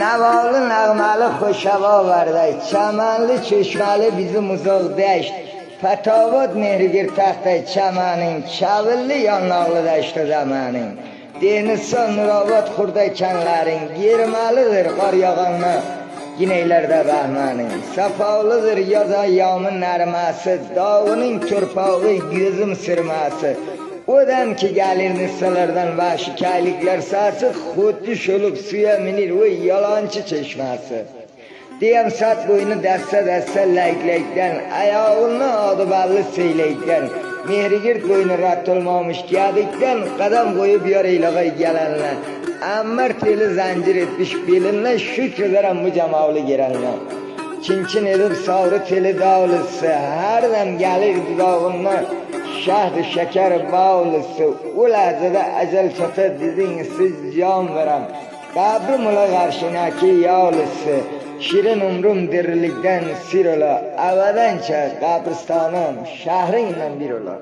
Navalı nağmalı xoşava varday, çamanlı çeşmeli bizim uzaq deşt. Patavod mehrigir taxtay çamanin, çavilli yanağlı daştı zamanin. Denizson nuravot xurday kanlarin, girmalıdır qar yağanma, gineylerde bahmanin. Safavlıdır yaza yağmın narması, dağının körpağı gözüm sırması. Odam ki gelir nissalardan vahşi kayliklar sası, xuddi şolup suya minir ve yalancı çeşmesi. Diyem sat boyunu dasta dasta layıklayıktan, ayağını adı ballı seyleyikten, mehrigirt boyunu rat olmamış kiyadikten, kadam koyup yarıylağa gelenler. Ammar teli zancir etmiş belinle, şükrederim bu cemavlı girenler. Çinçin edip savrı teli davlısı, her dem gelir dudağına, şahdı şeker bağlısı, o lahzada acel çata dedin siz can verem. Kabrim ola karşınaki yağlısı, şirin umrum dirilikten sir ola, avadança kabristanım şahrinle bir ola.